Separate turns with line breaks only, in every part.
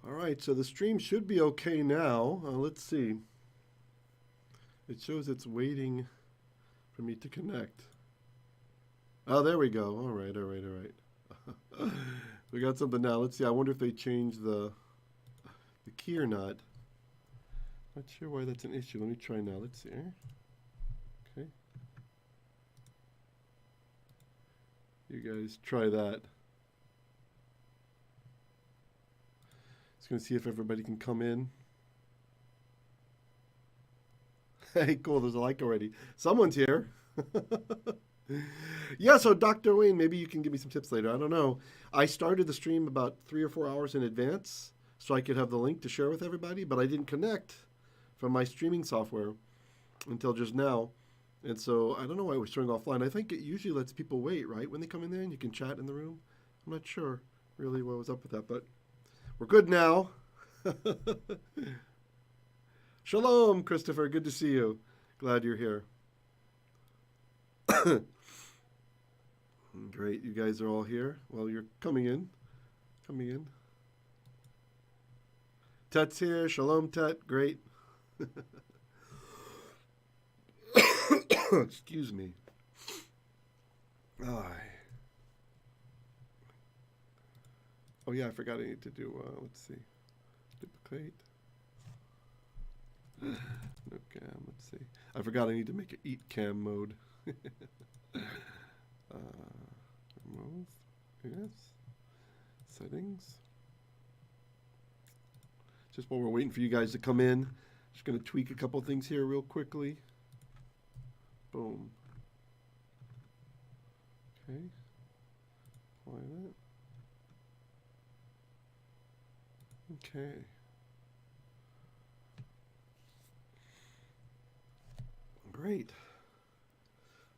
All right, so the stream should be okay now. Let's see. It shows it's waiting for me to connect. Oh, there we go. All right, all right, all right. We got something now. Let's see. I wonder if they changed the key or not. Not sure why that's an issue. Let me try now. Let's see. Okay. You guys try that. Just going to see if everybody can come in. Hey, cool. There's a like already. Someone's here. Yeah, so Dr. Wayne, maybe you can give me some tips later. I don't know. I started the stream about 3 or 4 hours in advance so I could have the link to share with everybody, but I didn't connect from my streaming software until just now. And so I don't know why it was showing offline. I think it usually lets people wait, right? When they come in there and you can chat in the room. I'm not sure really what was up with that, but we're good now. Shalom, Christopher. Good to see you. Glad you're here. Great. You guys are all here. Well, you're coming in. Coming in. Tet's here. Shalom, Tet. Great. Excuse me. Oh, yeah, I forgot I need to do, let's see. Duplicate. No cam, let's see. I forgot I need to make it eat cam mode. Remove. Yes. Settings. Just while we're waiting for you guys to come in, just going to tweak a couple things here real quickly. Boom. Okay. Apply that. Okay. Great.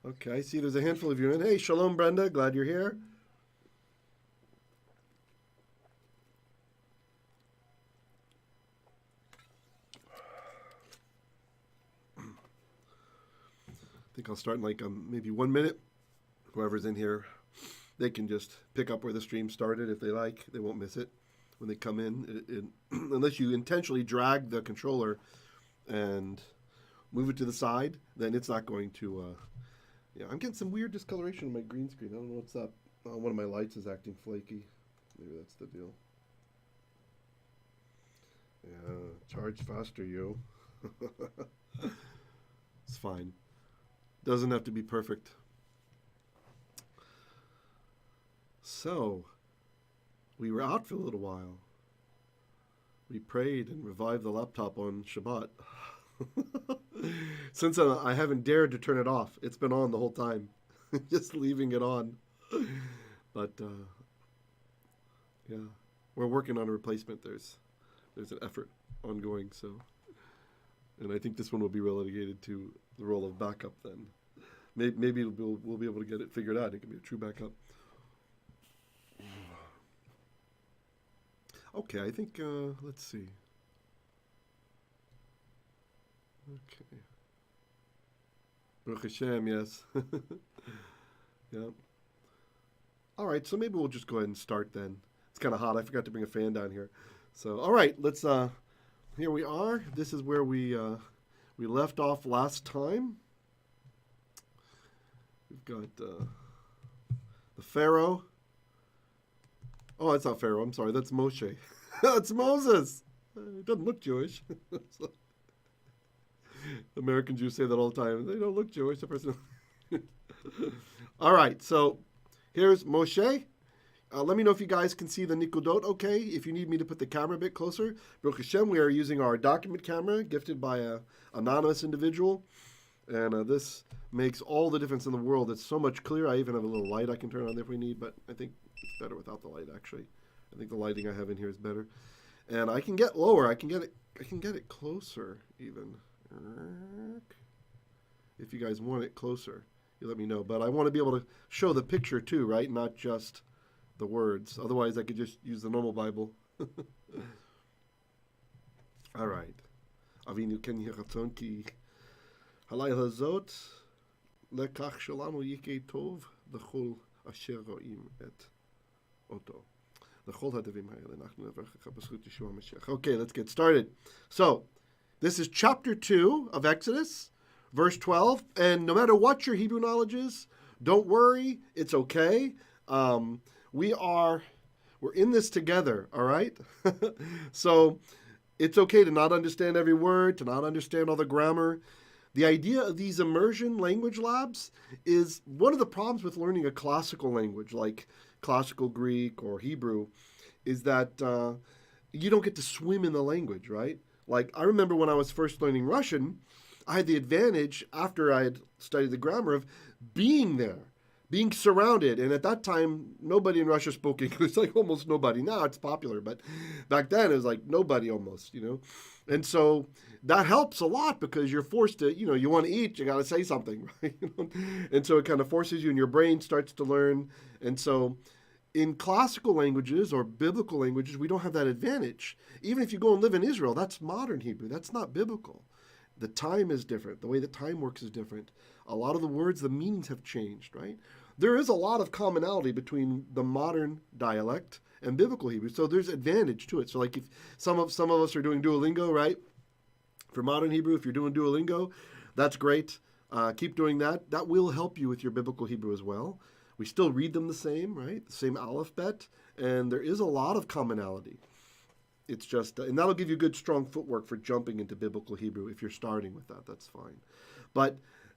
Okay, I see there's a handful of you in. Hey, shalom, Brenda. Glad you're here. I think I'll start in like maybe 1 minute. Whoever's in here, they can just pick up where the stream started if they like. They won't miss it when they come in. Unless you intentionally drag the controller and move it to the side, then it's not going to... Yeah, I'm getting some weird discoloration on my green screen. I don't know what's up. One of my lights is acting flaky. Maybe that's the deal. Yeah, charge faster, yo. It's fine. Doesn't have to be perfect. So, we were out for a little while. We prayed and revived the laptop on Shabbat. Since I haven't dared to turn it off. It's been on the whole time. Just leaving it on. But, yeah. We're working on a replacement. There's an effort ongoing, so... And I think this one will be relegated to the role of backup then. Maybe we'll be able to get it figured out. It can be a true backup. Okay, I think, let's see. Okay. Baruch Hashem, yes. Yeah. All right, so maybe we'll just go ahead and start then. It's kind of hot. I forgot to bring a fan down here. So, all right, let's, here we are. This is where we left off last time. We've got the Pharaoh. Oh, that's not Pharaoh. I'm sorry. That's Moshe. That's Moses. He doesn't look Jewish. American Jews say that all the time. They don't look Jewish. The person. All right. So here's Moshe. Let me know if you guys can see the Nikudot okay. If you need me to put the camera a bit closer. Baruch Hashem, we are using our document camera gifted by an anonymous individual. And this makes all the difference in the world. It's so much clearer. I even have a little light I can turn on there if we need, but I think it's better without the light, actually. I think the lighting I have in here is better. And I can get lower. I can get it closer, even. If you guys want it closer, you let me know. But I want to be able to show the picture too, right? Not just the words. Otherwise, I could just use the normal Bible. All right. Avinu ken yiratzon ki halayla zot lekach shalanu yikei tov b'chol asher ro'im et oto. Okay, let's get started. So, this is chapter 2 of Exodus, verse 12. And no matter what your Hebrew knowledge is, don't worry. It's okay. We're in this together, all right? So, it's okay to not understand every word, to not understand all the grammar. The idea of these immersion language labs is one of the problems with learning a classical language like classical Greek or Hebrew is that you don't get to swim in the language, right? Like I remember when I was first learning Russian, I had the advantage after I had studied the grammar of being there, being surrounded. And at that time, nobody in Russia spoke English, like almost nobody. Now it's popular, but back then it was like nobody almost, And so that helps a lot because you're forced to, you want to eat, you got to say something, right? And so it kind of forces you and your brain starts to learn. And so in classical languages or biblical languages, we don't have that advantage. Even if you go and live in Israel, that's modern Hebrew. That's not biblical. The time is different. The way that time works is different. A lot of the words, the meanings have changed, right? There is a lot of commonality between the modern dialect and biblical Hebrew. So there's advantage to it. So like if some of us are doing Duolingo, right? For modern Hebrew, if you're doing Duolingo, that's great. Keep doing that. That will help you with your biblical Hebrew as well. We still read them the same, right? The same alphabet. And there is a lot of commonality. It's just, and that'll give you good, strong footwork for jumping into biblical Hebrew. If you're starting with that, that's fine. But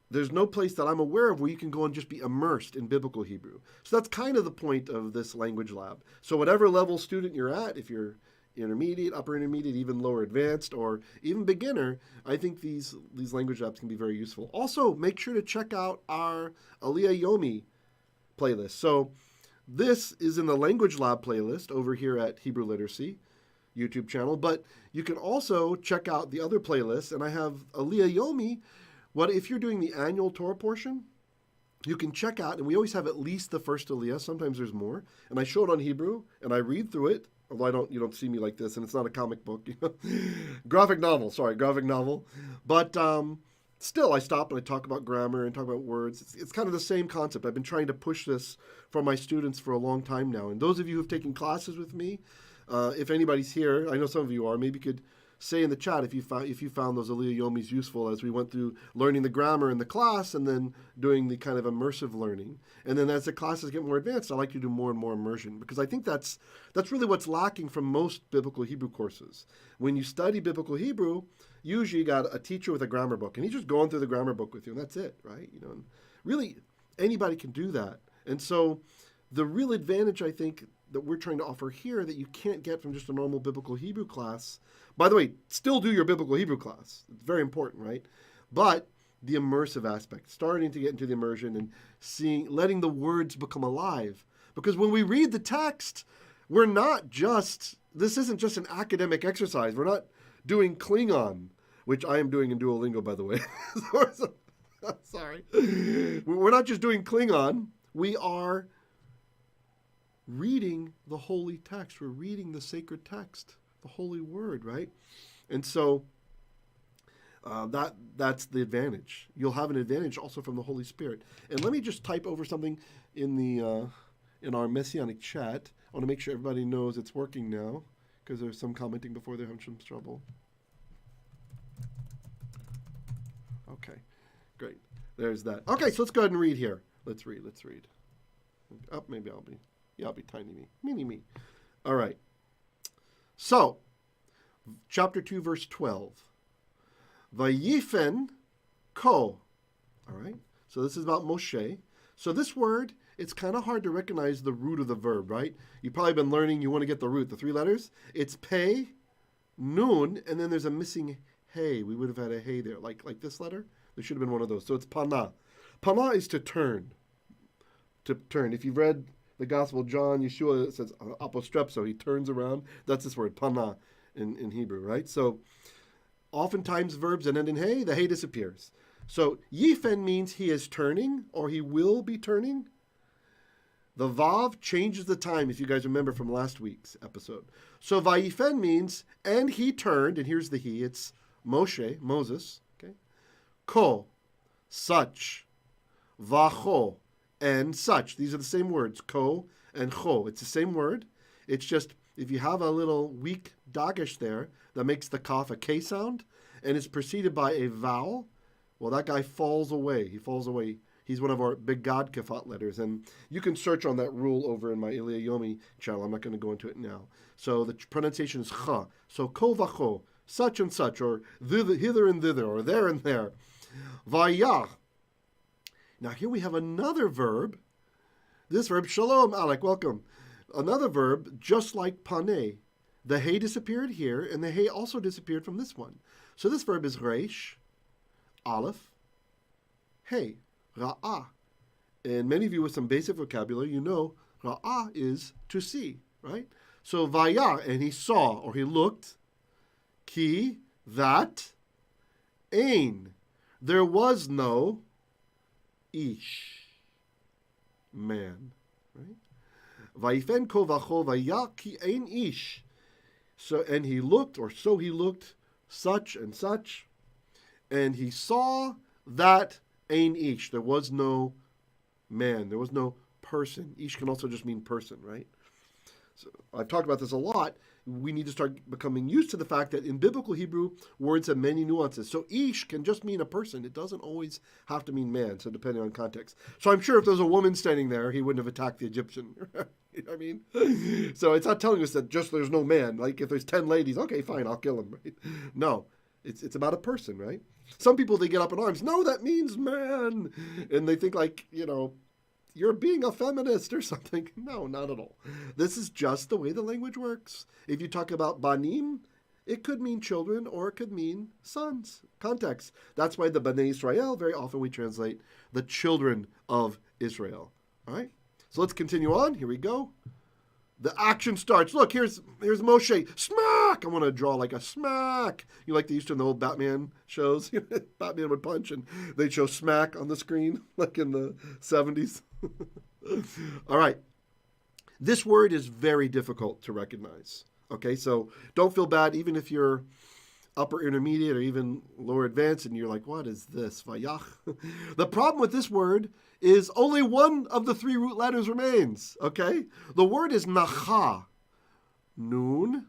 there's no place that I'm aware of where you can go and just be immersed in biblical Hebrew. So that's kind of the point of this language lab. So whatever level student you're at, if you're intermediate, upper intermediate, even lower advanced, or even beginner, I think these language labs can be very useful. Also, make sure to check out our Aleynu playlist. So this is in the language lab playlist over here at Hebrew Literacy YouTube channel, but you can also check out the other playlists, and I have Aleynu. What if you're doing the annual Torah portion, you can check out, and we always have at least the first Aliyah, sometimes there's more, and I show it on Hebrew, and I read through it, although you don't see me like this, and it's not a comic book, graphic novel, but still I stop and I talk about grammar and talk about words. It's kind of the same concept. I've been trying to push this for my students for a long time now, and those of you who've taken classes with me, if anybody's here, I know some of you are, maybe you could say in the chat if you found those Aleynu's useful as we went through learning the grammar in the class and then doing the kind of immersive learning. And then as the classes get more advanced, I like to do more and more immersion because I think that's really what's lacking from most biblical Hebrew courses. When you study biblical Hebrew, usually you got a teacher with a grammar book and he's just going through the grammar book with you and that's it, right? And really anybody can do that. And so the real advantage I think that we're trying to offer here that you can't get from just a normal biblical Hebrew class. By the way, still do your biblical Hebrew class. It's very important, right? But the immersive aspect, starting to get into the immersion and letting the words become alive. Because when we read the text, this isn't just an academic exercise. We're not doing Klingon, which I am doing in Duolingo, by the way. Sorry. We're not just doing Klingon. We are reading the holy text. We're reading the sacred text, the holy word, right? And so that's the advantage. You'll have an advantage also from the Holy Spirit. And let me just type over something in our messianic chat. I want to make sure everybody knows it's working now because there's some commenting before they're having some trouble. Okay, great. There's that. Okay, so let's go ahead and read here. Let's read. Oh, maybe I'll be tiny me. Mini me. All right. So, chapter 2, verse 12. Vayiphen ko. All right. So this is about Moshe. So this word, it's kind of hard to recognize the root of the verb, right? You've probably been learning, you want to get the root, the three letters. It's pei, nun, and then there's a missing hey. We would have had a hey there, like this letter. There should have been one of those. So it's paneh. Paneh is to turn. To turn. If you've read the Gospel of John, Yeshua says apostrepso, he turns around. That's this word, paneh, in Hebrew, right? So oftentimes verbs that end in hey, the hey disappears. So vayiphen means he is turning or he will be turning. The vav changes the time, if you guys remember from last week's episode. So vayiphen means, and he turned, and here's the he, it's Moshe, Moses, okay? Ko, such, vacho, and such. These are the same words, ko and cho. It's the same word. It's just, if you have a little weak dagesh there that makes the kaf a K sound, and it's preceded by a vowel, well, that guy falls away. He falls away. He's one of our begad kafat letters. And you can search on that rule over in my Yomi channel. I'm not going to go into it now. So the pronunciation is cha. So ko vacho, such and such, or hither and thither, or there and there. Vayach. Now here we have another verb. This verb, shalom, Alec, welcome. Another verb, just like paneh. The hey disappeared here, and the hey also disappeared from this one. So this verb is reish, aleph, hey, raah. And many of you with some basic vocabulary, you know raah is to see, right? So vayare, and he saw, or he looked, ki, that, ein, there was no ish, man, right? Vayiphen ko bachol vayach ki ein ish. So, and he looked, or so he looked, such and such, and he saw that ein ish. There was no man. There was no person. Ish can also just mean person, right? So I've talked about this a lot. We need to start becoming used to the fact that in biblical Hebrew, words have many nuances. So ish can just mean a person. It doesn't always have to mean man, so depending on context. So I'm sure if there was a woman standing there, he wouldn't have attacked the Egyptian. You know what I mean? So it's not telling us that just there's no man. Like if there's 10 ladies, okay, fine, I'll kill them. Right? No, it's about a person, right? Some people, they get up in arms. No, that means man. And they think like, you know, you're being a feminist or something. No, not at all. This is just the way the language works. If you talk about banim, it could mean children or it could mean sons. Context. That's why the Bnei Israel, very often we translate the children of Israel. All right? So let's continue on. Here we go. The action starts. Look, here's Moshe. Smack! I want to draw like a smack. You like they used to in the old Batman shows? Batman would punch and they'd show smack on the screen like in the 70s. All right. This word is very difficult to recognize. Okay, so don't feel bad even if you're upper intermediate or even lower advanced and you're like, what is this? Vayach. The problem with this word is only one of the three root letters remains. Okay? The word is nachah. Nun,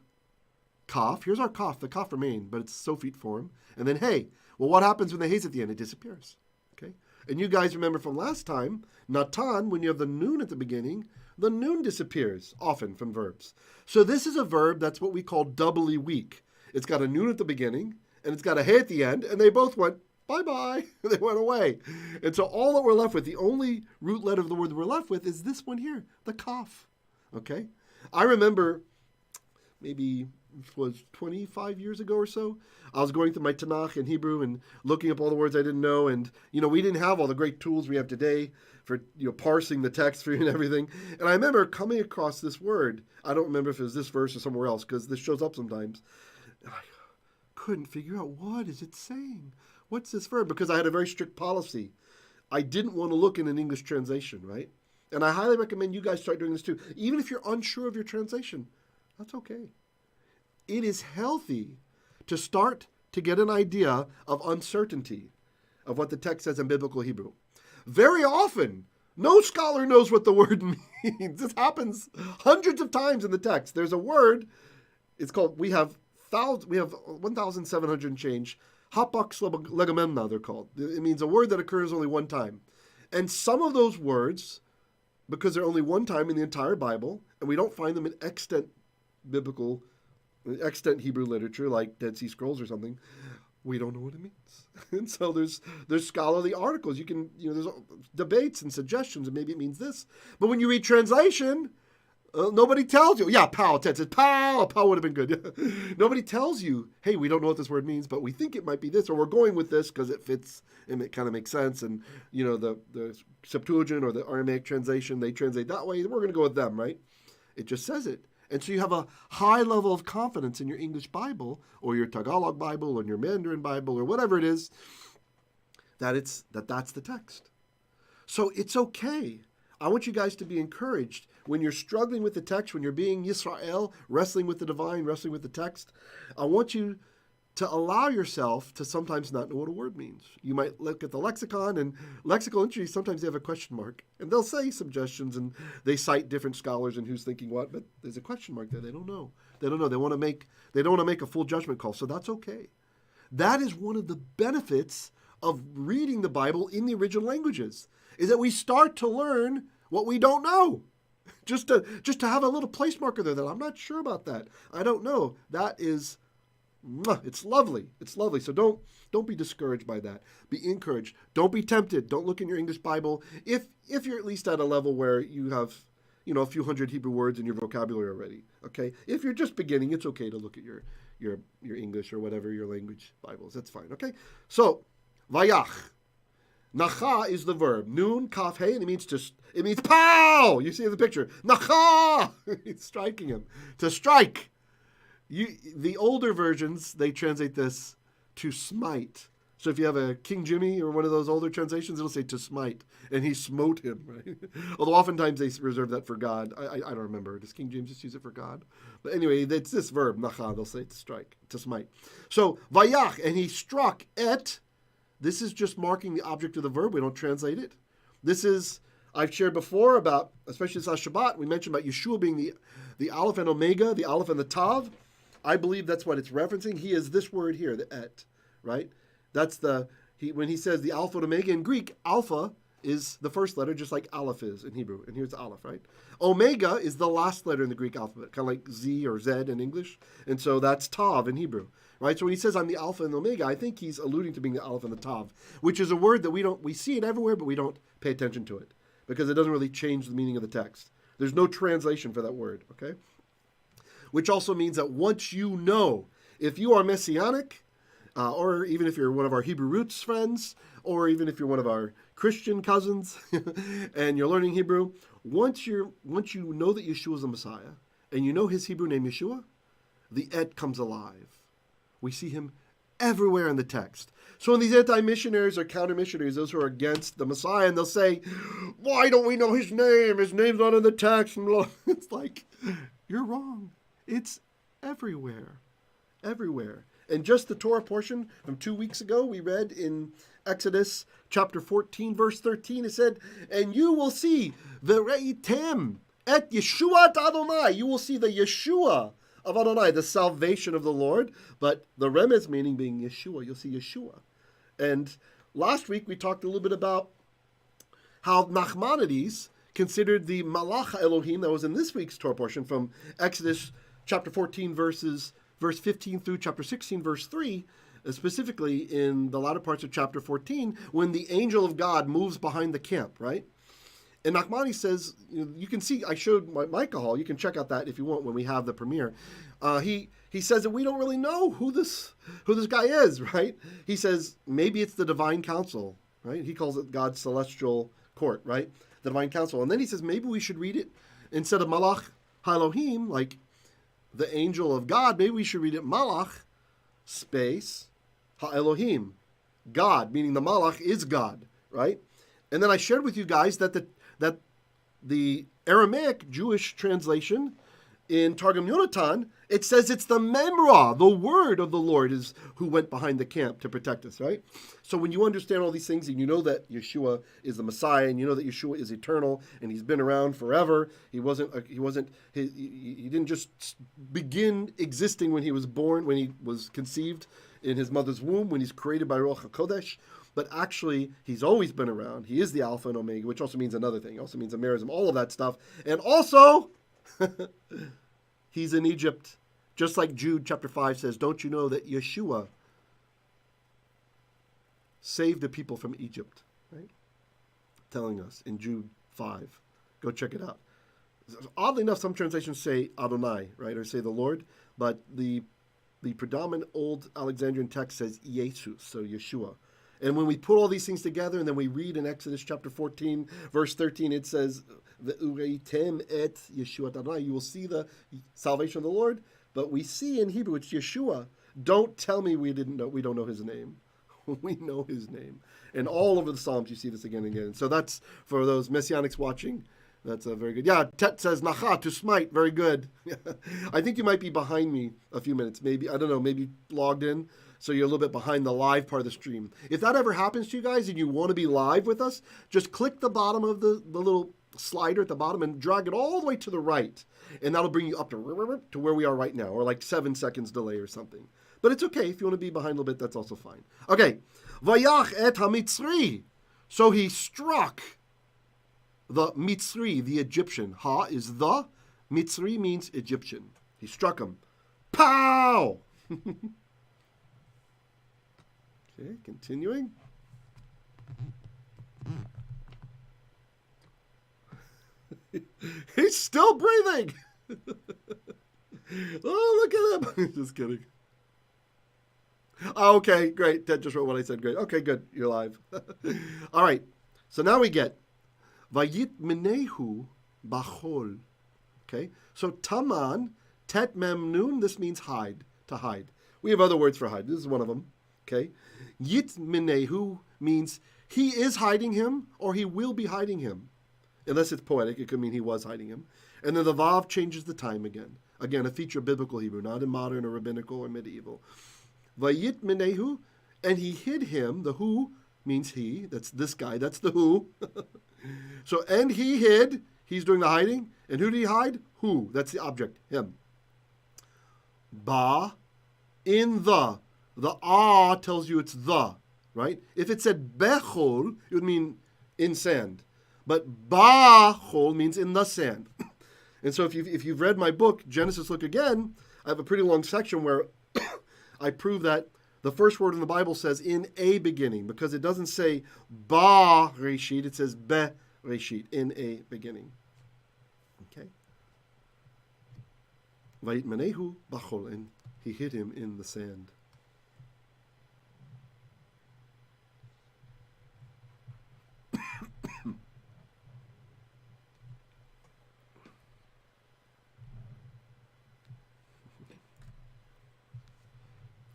kaf. Here's our kaf. The kaf remained, but it's Sophete form. And then hey. Well, what happens when the hay's at the end? It disappears. Okay? And you guys remember from last time, natan, when you have the nun at the beginning, the nun disappears often from verbs. So this is a verb that's what we call doubly weak. It's got a nun at the beginning, and it's got a hey at the end, and they both went bye-bye. They went away. And so all that we're left with, the only root letter of the word that we're left with is this one here, the kaf. Okay? I remember maybe it was 25 years ago or so, I was going through my Tanakh in Hebrew and looking up all the words I didn't know. And, you know, we didn't have all the great tools we have today for, you know, parsing the text for you and everything. And I remember coming across this word. I don't remember if it was this verse or somewhere else because this shows up sometimes. And I couldn't figure out, what is it saying? What's this verb? Because I had a very strict policy. I didn't want to look in an English translation, right? And I highly recommend you guys start doing this too. Even if you're unsure of your translation, that's okay. It is healthy to start to get an idea of uncertainty of what the text says in biblical Hebrew. Very often, no scholar knows what the word means. This happens hundreds of times in the text. There's a word, it's called, we have 1,700 and change, hapax legamemna, they're called. It means a word that occurs only one time. And some of those words, because they're only one time in the entire Bible, and we don't find them in extant Hebrew literature, like Dead Sea Scrolls or something, we don't know what it means. And so there's scholarly articles. You can, there's debates and suggestions, and maybe it means this. But when you read translation, nobody tells you. Yeah, pow. Ted says, pow. Pow would have been good. Nobody tells you, hey, we don't know what this word means, but we think it might be this, or we're going with this because it fits and it kind of makes sense. And, the Septuagint or the Aramaic translation, they translate that way. We're going to go with them, right? It just says it. And so you have a high level of confidence in your English Bible or your Tagalog Bible or your Mandarin Bible or whatever it is, that's the text. So it's okay. I want you guys to be encouraged when you're struggling with the text, when you're being Yisrael, wrestling with the divine, wrestling with the text. I want you to allow yourself to sometimes not know what a word means. You might look at the lexicon, and lexical entries, sometimes they have a question mark. And they'll say suggestions, and they cite different scholars and who's thinking what, but there's a question mark there. They don't know. They don't know. They don't want to make a full judgment call, so that's okay. That is one of the benefits of reading the Bible in the original languages, is that we start to learn what we don't know. Just to have a little place marker there that I'm not sure about that. I don't know. That is, it's lovely. It's lovely. So don't be discouraged by that. Be encouraged. Don't be tempted. Don't look in your English Bible if you're at least at a level where you have, a few hundred Hebrew words in your vocabulary already. Okay? If you're just beginning, it's okay to look at your English or whatever your language Bibles. That's fine. Okay? So, vayach. Nachah is the verb. Nun, kaf, hey, and it means pow! You see in the picture. Nachah! It's striking him. To strike. The older versions, they translate this to smite. So if you have a King Jimmy or one of those older translations, it'll say to smite. And he smote him, right? Although oftentimes they reserve that for God. I don't remember. Does King James just use it for God? But anyway, it's this verb, nachah. They'll say to strike, to smite. So, vayach, and he struck et. This is just marking the object of the verb. We don't translate it. This is, I've shared before about, especially this Shabbat, we mentioned about Yeshua being the Aleph and Omega, the Aleph and the Tav. I believe that's what it's referencing. He is this word here, the et, right? That's when he says the Alpha and Omega in Greek, Alpha is the first letter, just like Aleph is in Hebrew. And here's Aleph, right? Omega is the last letter in the Greek alphabet, kind of like Z or Z in English. And so that's Tav in Hebrew, right? So when he says I'm the Alpha and the Omega, I think he's alluding to being the Aleph and the Tav, which is a word that we see it everywhere, but we don't pay attention to it because it doesn't really change the meaning of the text. There's no translation for that word, okay? Which also means that once you know, if you are Messianic, or even if you're one of our Hebrew roots friends, or even if you're one of our Christian cousins and you're learning Hebrew, once you know that Yeshua is the Messiah and you know his Hebrew name Yeshua, the et comes alive. We see him everywhere in the text. So when these anti-missionaries or counter-missionaries, those who are against the Messiah, and they'll say, why don't we know his name? His name's not in the text. It's like, you're wrong. It's everywhere. Everywhere. And just the Torah portion from 2 weeks ago, we read in Exodus chapter 14, verse 13, it said, and you will see v'reitem et Yeshua Adonai. You will see the Yeshua of Adonai, the salvation of the Lord. But the remez meaning being Yeshua. You'll see Yeshua. And last week we talked a little bit about how Nachmanides considered the Malach Elohim that was in this week's Torah portion from Exodus chapter 14, verse 15 through chapter 16, verse 3, specifically in the latter parts of chapter 14, when the angel of God moves behind the camp, right? And Nachmani says, you can see, I showed my alcohol. You can check out that if you want when we have the premiere. He says that we don't really know who this guy is, right? He says maybe it's the divine council, right? He calls it God's celestial court, right? The divine council. And then he says maybe we should read it instead of Malach Elohim, like the angel of God, maybe we should read it Malach space Ha-Elohim, God, meaning the Malach is God, right? And then I shared with you guys that the Aramaic Jewish translation in Targum Yonatan, it says it's the Memra, the word of the Lord is who went behind the camp to protect us, right? So when you understand all these things and you know that Yeshua is the Messiah and you know that Yeshua is eternal and he's been around forever, he didn't just begin existing when he was born, when he was conceived in his mother's womb, when he's created by Ruach HaKodesh, but actually he's always been around. He is the Alpha and Omega, which also means another thing. It also means Amerism, all of that stuff. And also, he's in Egypt. Just like Jude chapter 5 says, don't you know that Yeshua saved the people from Egypt, right? Telling us in Jude 5. Go check it out. Oddly enough, some translations say Adonai, right, or say the Lord, but the predominant old Alexandrian text says Jesus, so Yeshua. And when we put all these things together, and then we read in Exodus chapter 14, verse 13, it says, "V'ureitem et Yeshua Adonai." You will see the salvation of the Lord, but we see in Hebrew it's Yeshua. Don't tell me we don't know his name. We know his name. And all over the Psalms you see this again and again. So that's for those Messianics watching. That's very good. Yeah, Tet says nachah, to smite. Very good. I think you might be behind me a few minutes. Maybe, I don't know, maybe logged in. So you're a little bit behind the live part of the stream. If that ever happens to you guys and you want to be live with us, just click the bottom of the little slider at the bottom and drag it all the way to the right. And that'll bring you up to where we are right now, or like 7 seconds delay or something. But it's okay. If you want to be behind a little bit, that's also fine. Okay. Vayach et hamitsri. So he struck the Mitzri, the Egyptian. Ha is the. Mitzri means Egyptian. He struck him. Pow! Okay, continuing. He's still breathing. Oh, look at him. Just kidding. Oh, okay, great. Ted just wrote what I said. Great. Okay, good. You're live. All right. So now we get Vayitmeneho bachol. Okay. So taman, tet mem nun, this means hide, to hide. We have other words for hide. This is one of them. Okay. Yitmenehu means he is hiding him or he will be hiding him. Unless it's poetic, it could mean he was hiding him. And then the vav changes the time again. Again, a feature of biblical Hebrew, not in modern or rabbinical or medieval. Vayitmenehu, and he hid him. The who means he. That's this guy. That's the who. So, and he hid. He's doing the hiding. And who did he hide? Who. That's the object. Him. Ba, in the. The ah tells you it's the, right? If it said bechol, it would mean in sand. But bachol means in the sand. And so if you've read my book, Genesis Look Again, I have a pretty long section where I prove that the first word in the Bible says in a beginning, because it doesn't say ba reshit, it says be reshit, in a beginning. Okay? Vayitmeneho bachol, and he hid him in the sand.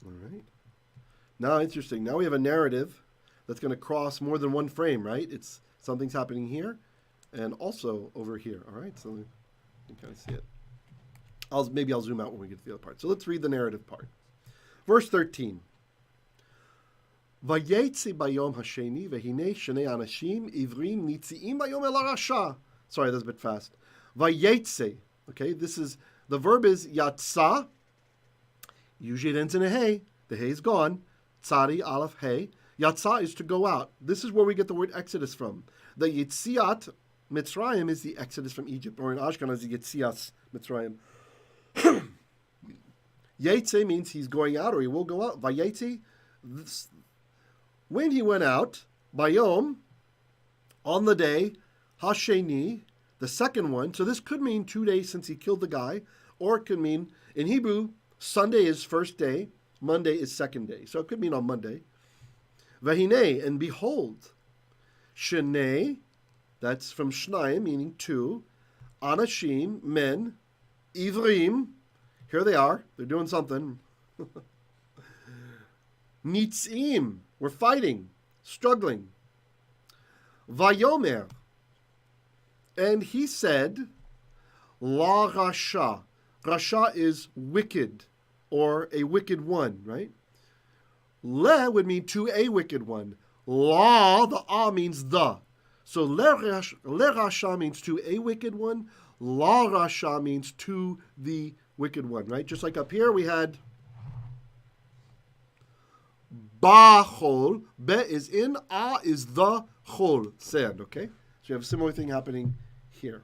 All right. Now, interesting. Now we have a narrative that's going to cross more than one frame, right? It's something's happening here and also over here. All right. So you can kind of see it. Maybe I'll zoom out when we get to the other part. So let's read the narrative part. Verse 13. Vayomer bayom hashenih vehine shnei anashim ivrim nitziim bayom el raah. Sorry, that's a bit fast. Vitzeh. Okay, this is, the verb is yatsah. Usually it ends in a hey. The hey is gone. Tzari, aleph, hey. Yatsah is to go out. This is where we get the word Exodus from. The Yitziat Mitzrayim is the Exodus from Egypt, or in Ashkenaz, Yitzias Mitzrayim. Yatsah means he's going out, or he will go out. Vayomer, when he went out, bayom, on the day, hashenih, the second one. So this could mean 2 days since he killed the guy, or it could mean, in Hebrew, Sunday is first day, Monday is second day. So it could mean on Monday. Vehine, and behold, shenei, that's from shnayim, meaning two, anashim, men, ivrim, here they are, they're doing something. Nitzim, we're fighting, struggling. Vayomer, and he said, la rasha. Rasha is wicked, or a wicked one, right? Le would mean to a wicked one. La, the ah means the. So le rasha means to a wicked one. La rasha means to the wicked one, right? Just like up here we had bachol. Be is in, ah is the, chol, sand, okay? So you have a similar thing happening here.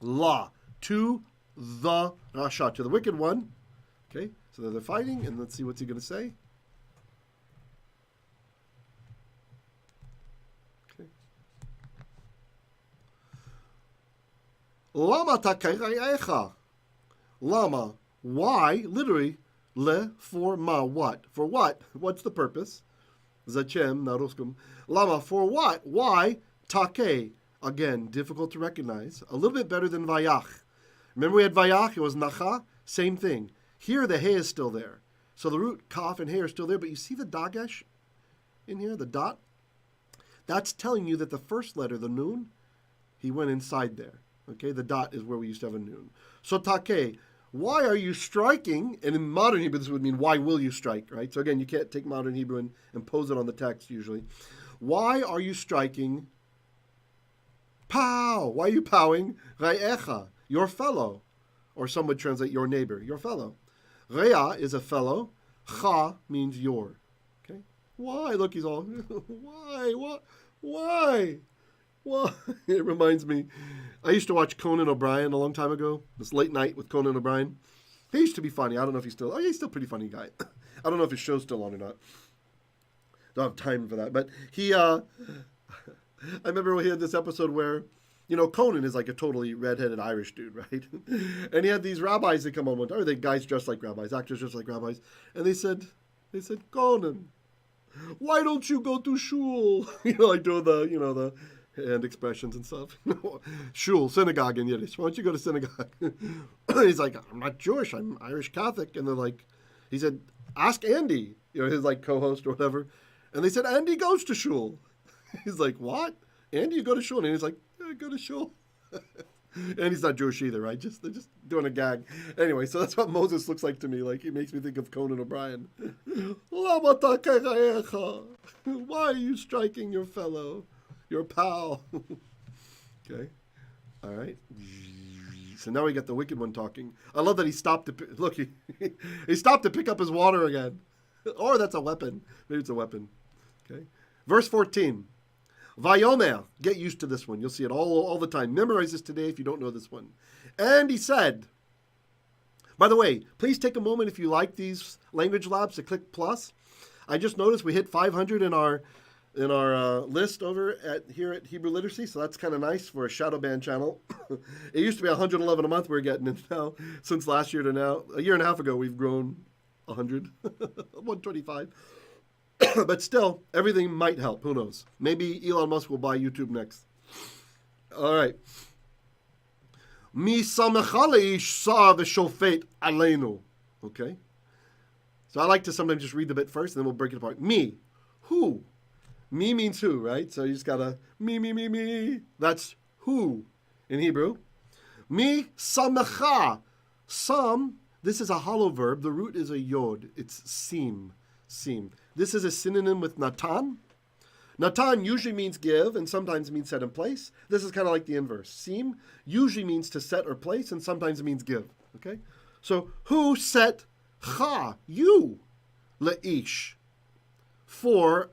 La, to the rasha, to the wicked one. Okay, so they're fighting, and let's see what's he going to say. Okay. Lama takayrecha. Lama, why? Literally, le, for ma, what? For what? What's the purpose? Zachem, naruskum. Lama, for what? Why? Take. Again, difficult to recognize. A little bit better than vayach. Remember we had vayach, it was nachah? Same thing. Here the hey is still there. So the root kaf and hey are still there, but you see the dagesh in here, the dot? That's telling you that the first letter, the nun, He went inside there. Okay, the dot is where we used to have a noon. So take, why are you striking? And in modern Hebrew, this would mean, why will you strike, right? So again, you can't take modern Hebrew and pose it on the text usually. Why are you striking? Pow! Why are you powing? Raah, your fellow. Or some would translate your neighbor, your fellow. Raah is a fellow. Cha means your. Okay? Why? Look, he's all, why? What? Why? Why? It reminds me, I used to watch Conan O'Brien a long time ago. This late night with Conan O'Brien. He used to be funny. I don't know if he's still, he's still a pretty funny guy. I don't know if his show's still on or not. Don't have time for that. But he, I remember he had this episode where, Conan is like a totally redheaded Irish dude, right? And he had these rabbis that come on one time, or the guys dressed like rabbis, actors dressed like rabbis. And they said, Conan, why don't you go to shul? Like doing the hand expressions and stuff. Shul, synagogue in Yiddish. Why don't you go to synagogue? He's like, I'm not Jewish, I'm Irish Catholic. And they're like, he said, ask Andy, his like co-host or whatever. And they said, Andy goes to shul. He's like, what? Andy, you go to shul? And he's like, yeah, I go to shul. And he's not Jewish either, right? They're just doing a gag. Anyway, so that's what Moses looks like to me. Like, he makes me think of Conan O'Brien. Why are you striking your fellow? Your pal. Okay. All right. So now we got the wicked one talking. I love that he stopped to look. He stopped to pick up his water again. Or that's a weapon. Maybe it's a weapon. Okay. Verse 14. Vayomer. Get used to this one. You'll see it all the time. Memorize this today if you don't know this one. And he said. By the way, please take a moment if you like these language labs to click plus. I just noticed we hit 500 in our list over here at Hebrew Literacy, so that's kind of nice for a shadow band channel. It used to be 111 a month we're getting, and now, since last year to now, a year and a half ago, we've grown 100, 125. But still, everything might help. Who knows? Maybe Elon Musk will buy YouTube next. All right. Mi samecha leish sa veshophet aleynu. Okay? So I like to sometimes just read the bit first, and then we'll break it apart. Me. Who? Me means who, right? So you just gotta, me. That's who in Hebrew. Mi samecha. Sam, this is a hollow verb. The root is a yod. It's sim. This is a synonym with natan. Natan usually means give and sometimes means set in place. This is kind of like the inverse. Sim usually means to set or place and sometimes it means give. Okay? So who set cha, you, leish, for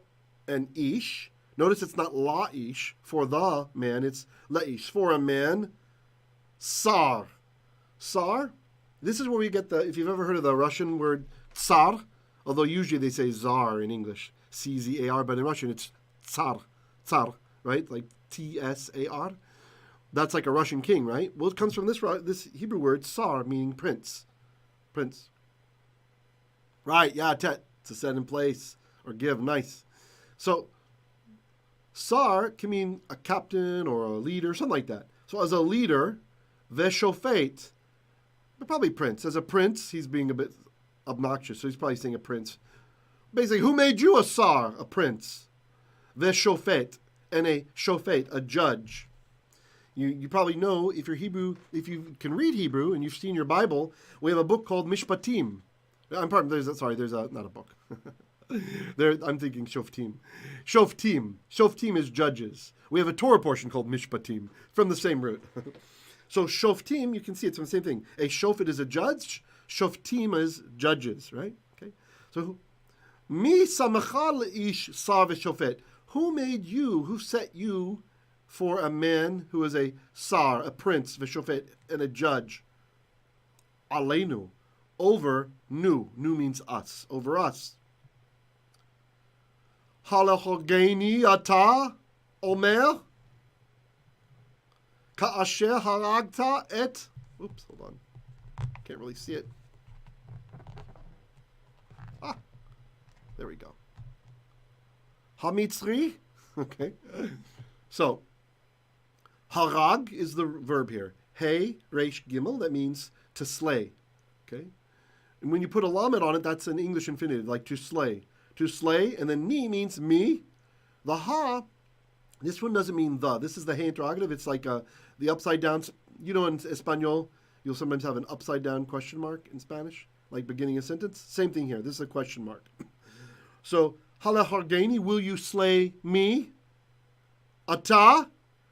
an ish. Notice it's not la-ish, for the man, it's la-ish, for a man. Tsar. Tsar, this is where we get if you've ever heard of the Russian word tsar, although usually they say czar in English, C-Z-A-R, but in Russian it's tsar, right? Like T-S-A-R. That's like a Russian king, right? Well, it comes from this Hebrew word, tsar, meaning prince. Prince. Right, yeah, tet, to set in place or give, nice. So, Sar can mean a captain or a leader, something like that. So as a leader, veshophet, probably prince. As a prince, he's being a bit obnoxious, so he's probably saying a prince. Basically, who made you a sar, a prince? Veshophet, and a shophet, a judge. You probably know, if you're Hebrew, if you can read Hebrew and you've seen your Bible, we have a book called Mishpatim. There's not a book. I'm thinking Shoftim. Shoftim is judges. We have a Torah portion called Mishpatim from the same root. So Shoftim, you can see it's from the same thing. A Shofet is a judge. Shoftim is judges, right? Okay. So Mi samecha leish sar veshophet. Who made you? Who set you for a man who is a sar, a prince, veshophet, and a judge? Aleynu. Over nu. Nu means us. Over us. Haleharagni ata omer ka'asher haragta et. Oops, hold on. Can't really see it. There we go. Hamitsri. Okay. So, harag is the verb here. Hey, resh gimel. That means to slay. Okay. And when you put a lamed on it, that's an English infinitive, like to slay. To slay, and then ni means me. The ha, This one doesn't mean the. This is the hey interrogative. It's like the upside down. You know, in Espanol, you'll sometimes have an upside down question mark in Spanish, like beginning a sentence. Same thing here. This is a question mark. So, haleharagni, will you slay me? Ata,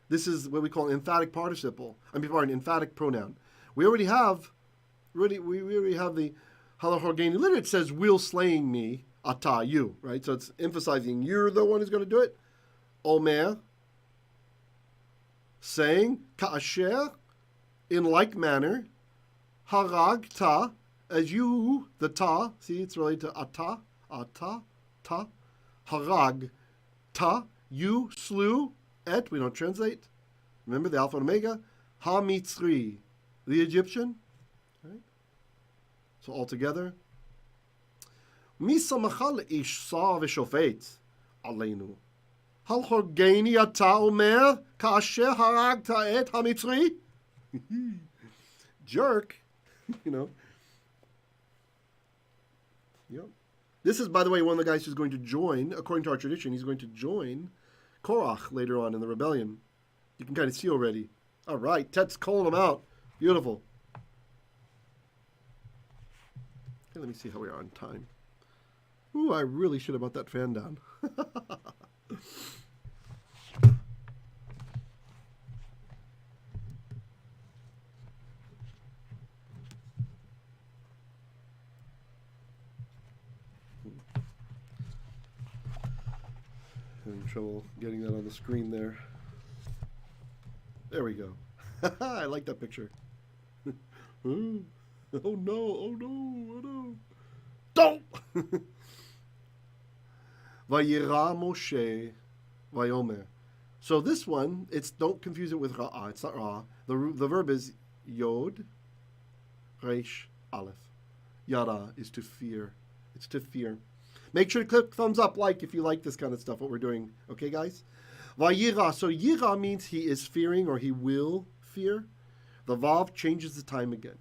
this is what we call an emphatic participle. An emphatic pronoun. We already have the haleharagni. Literally, it says, will slaying me, ata, you, right? So it's emphasizing you're the one who's going to do it. Omer, saying, ka'asher, in like manner, harag ta, as you, the ta, see, it's related to ata, ta, harag ta, you slew, et, we don't translate. Remember the alpha and omega, hamitsri, the Egyptian, right? So altogether, misamachal ishsa veshophet, עלינו. הלהרגני אתה אומר, כאשר הרגת את המצרי? Jerk, you know. Yep. This is, by the way, one of the guys who's going to join, according to our tradition, he's going to join Korach later on in the rebellion. You can kind of see already. All right, Tet's calling him out. Beautiful. Okay, let me see how we are on time. Ooh, I really should have brought that fan down. Having trouble getting that on the screen there. There we go. I like that picture. Oh no, oh no, oh no. Don't! Vayira Moshe, vayomer. So this one, don't confuse it with raah. It's not raah. The verb is yod, resh, aleph. Yara is to fear. It's to fear. Make sure to click thumbs up, like, if you like this kind of stuff, what we're doing. Okay, guys? Vayira. So yira means he is fearing, or he will fear. The vav changes the time again.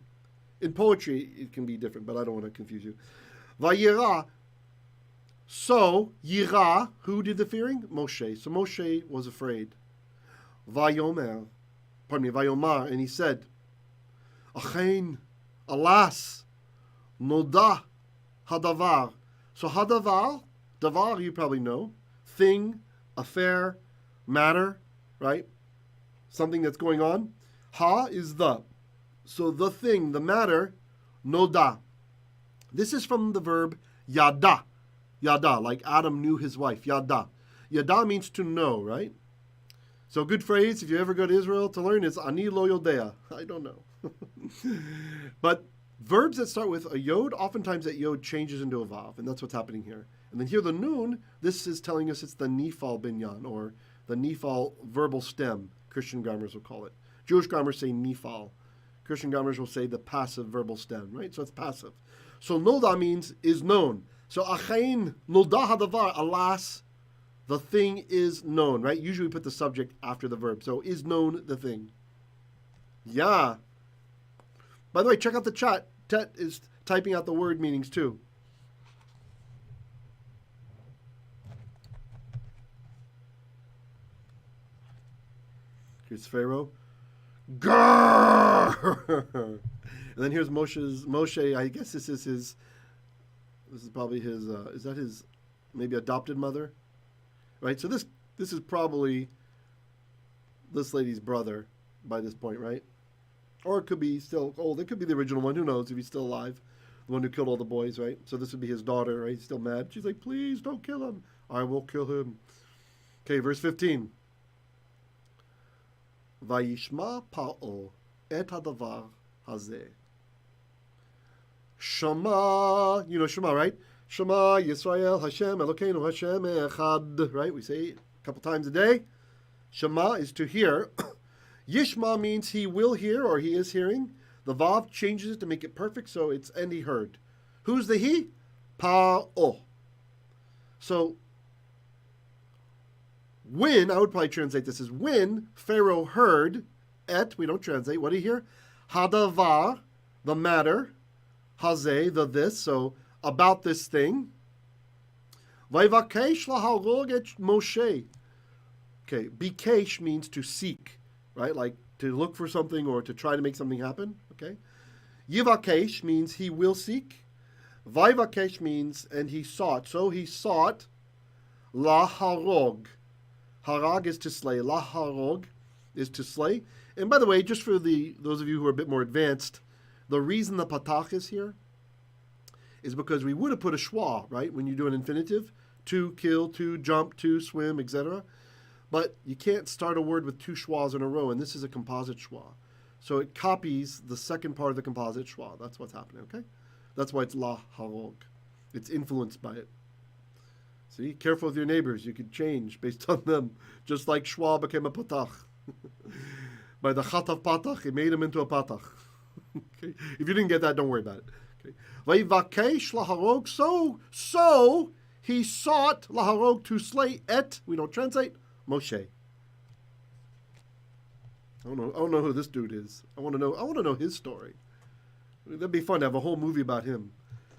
In poetry, it can be different, but I don't want to confuse you. Vayira. So, yira, who did the fearing? Moshe. So Moshe was afraid. Vayomer. Vayomar. And he said, Achein, alas, noda hadavar. So hadavar, davar you probably know, thing, affair, matter, right? Something that's going on. Ha is the. So the thing, the matter, noda. This is from the verb yada. Yada, like Adam knew his wife. Yada. Yada means to know, right? So a good phrase, if you ever go to Israel to learn, is ani lo yodea. I don't know. But verbs that start with a yod, oftentimes that yod changes into a vav, and that's what's happening here. And then here the nun, this is telling us it's the nifal binyan, or the nifal verbal stem, Christian grammars will call it. Jewish grammars say nifal. Christian grammars will say the passive verbal stem, right? So it's passive. So noda means is known. So achein noda hadavar, alas, the thing is known, right? Usually we put the subject after the verb. So is known the thing. Yeah. By the way, check out the chat. Tet is typing out the word meanings too. Here's Pharaoh. Grrr! And then here's Moshe, I guess this is probably his, is that his maybe adopted mother? Right? So this is probably this lady's brother by this point, right? Or it could be still old. It could be the original one. Who knows if he's still alive? The one who killed all the boys, right? So this would be his daughter, right? He's still mad. She's like, please don't kill him. I will kill him. Okay, verse 15. Vayishma pa'o et hadavar hazeh. Shema, you know Shema, right? Shema Yisrael Hashem Elokeinu Hashem Echad, right? We say it a couple times a day. Shema is to hear. Yishma means he will hear, or he is hearing. The vav changes it to make it perfect, so it's and he heard. Who's the he? Pa'o. So when, I would probably translate this as when Pharaoh heard, et, we don't translate, what do you hear? Hadavar, the matter, hazeh, the this, so about this thing. Vayvakesh laharog et Moshe. Okay, bikesh means to seek, right? Like to look for something or to try to make something happen. Okay, yivakesh means he will seek. Vayvakesh means and he sought. So he sought laharog. Harag is to slay. Laharog is to slay. And by the way, just for those of you who are a bit more advanced, the reason the patach is here is because we would have put a schwa, right? When you do an infinitive, to kill, to jump, to swim, etc. But you can't start a word with two schwas in a row, and this is a composite schwa. So it copies the second part of the composite schwa. That's what's happening, okay? That's why it's la harog. It's influenced by it. See, careful with your neighbors. You could change based on them. Just like schwa became a patach. By the chat of patach, it made him into a patach. Okay? If you didn't get that, don't worry about it. Okay. Vayvakesh laharog. So he sought laharog to slay et. We don't translate. Moshe. I don't know who this dude is. I want to know his story. That'd be fun to have a whole movie about him.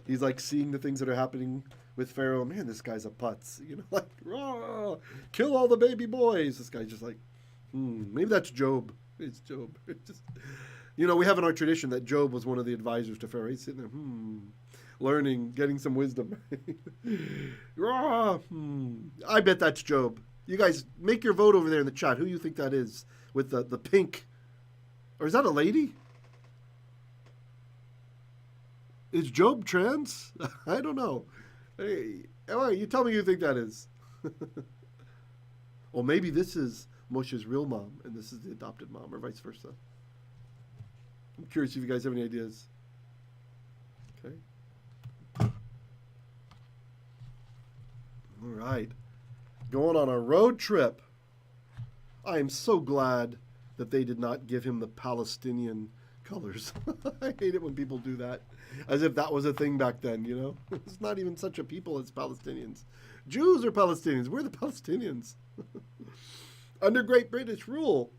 He's like seeing the things that are happening with Pharaoh. Man, this guy's a putz. You know, like, raah, kill all the baby boys. This guy's just like, maybe that's Job. It's Job. It's just, you know, we have in our tradition that Job was one of the advisors to Pharaoh. He's sitting there, learning, getting some wisdom. I bet that's Job. You guys, make your vote over there in the chat. Who you think that is with the pink? Or is that a lady? Is Job trans? I don't know. Hey, all right, you tell me who you think that is. Or maybe this is Moshe's real mom, and this is the adopted mom, or vice versa. I'm curious if you guys have any ideas. Okay. All right. Going on a road trip. I am so glad that they did not give him the Palestinian colors. I hate it when people do that. As if that was a thing back then, you know? It's not even such a people as Palestinians. Jews are Palestinians. We're the Palestinians. Under Great British rule,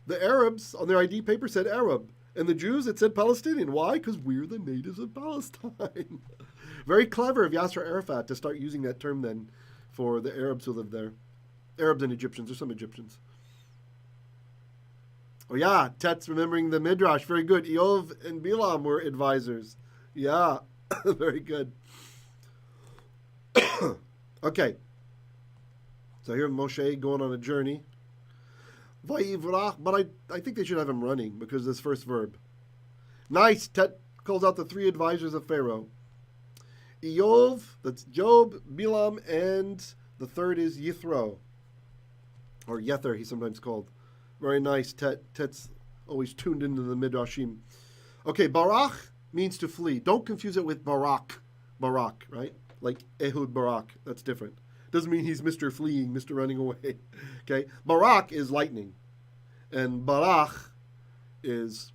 the Arabs on their ID paper said Arab. And the Jews, it said Palestinian. Why? Because we're the natives of Palestine. Very clever of Yasser Arafat to start using that term then for the Arabs who live there. Arabs and Egyptians. There's some Egyptians. Oh yeah, Tet's remembering the Midrash. Very good. Eov and Bilam were advisors. Yeah, very good. Okay. So here Moshe going on a journey. Vayivrach, but I think they should have him running because of this first verb. Nice. Tet calls out the three advisors of Pharaoh. Eov, that's Job, Bilam, and the third is Yithro. Or Yether, he's sometimes called. Very nice. Tet's always tuned into the Midrashim. Okay, Barach means to flee. Don't confuse it with Barak. Barak, right? Like Ehud Barak. That's different. Doesn't mean he's Mr. Fleeing, Mr. Running away. Okay? Barak is lightning. And Barach is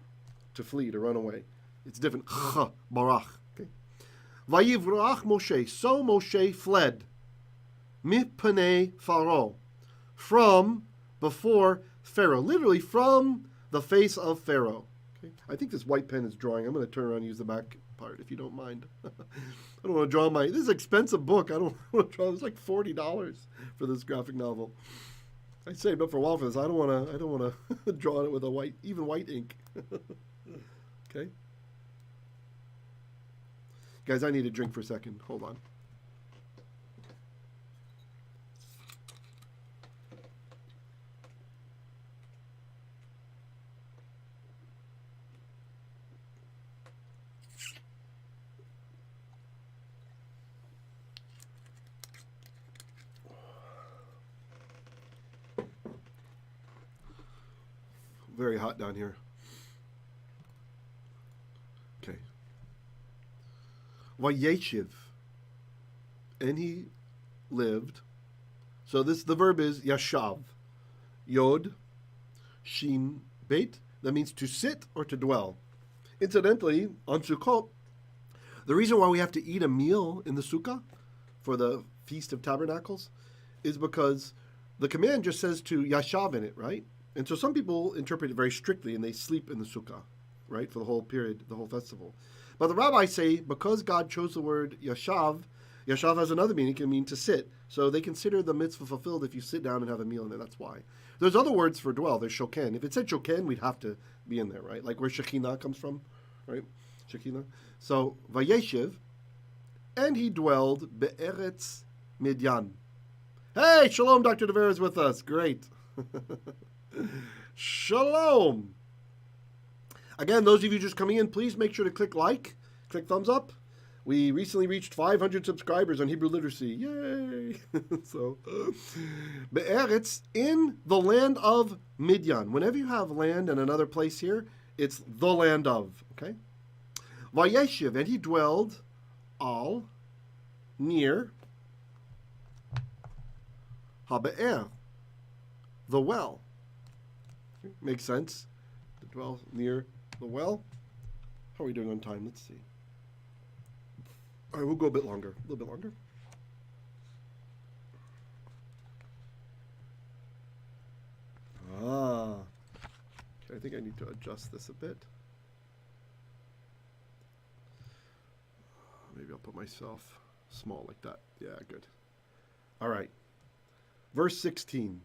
to flee, to run away. It's different. Barach. Okay? Vayivrach Moshe. So Moshe fled. Paneh Pharaoh. From before Pharaoh. Literally from the face of Pharaoh. Okay? I think this white pen is drawing. I'm going to turn around and use the back part if you don't mind. I don't want to draw this is an expensive book. I don't want to draw. It's like $40 for this graphic novel. I saved up for a while for this. I don't want to draw it with white ink. Okay. Guys, I need a drink for a second. Hold on. Very hot down here. Okay. Vayeshiv. And he lived. So the verb is yashav. Yod, shin, beit. That means to sit or to dwell. Incidentally, on Sukkot, the reason why we have to eat a meal in the sukkah for the Feast of Tabernacles is because the command just says to yashav in it, right? And so some people interpret it very strictly and they sleep in the sukkah, right, for the whole period, the whole festival. But the rabbis say because God chose the word yashav, Yashav has another meaning. It can mean to sit. So they consider the mitzvah fulfilled if you sit down and have a meal in there. That's why. There's other words for dwell. There's shoken. If it said shoken, we'd have to be in there, right? Like where Shekhinah comes from, right? Shekhinah. So, vayeshiv, and he dwelled be'eretz Midyan. Hey, shalom, Dr. DeVera is with us. Great. Shalom. Again, those of you just coming in, please make sure to click like, click thumbs up. We recently reached 500 subscribers on Hebrew Literacy. Yay! So, be'eretz, in the land of Midyan. Whenever you have land in another place here, it's the land of, okay? Vayeshiv, and he dwelled all near habe'er, the well. Makes sense. To dwell near the well. How are we doing on time? Let's see. All right, we'll go a bit longer. A little bit longer. Okay, I think I need to adjust this a bit. Maybe I'll put myself small like that. Yeah, good. All right. Verse 16.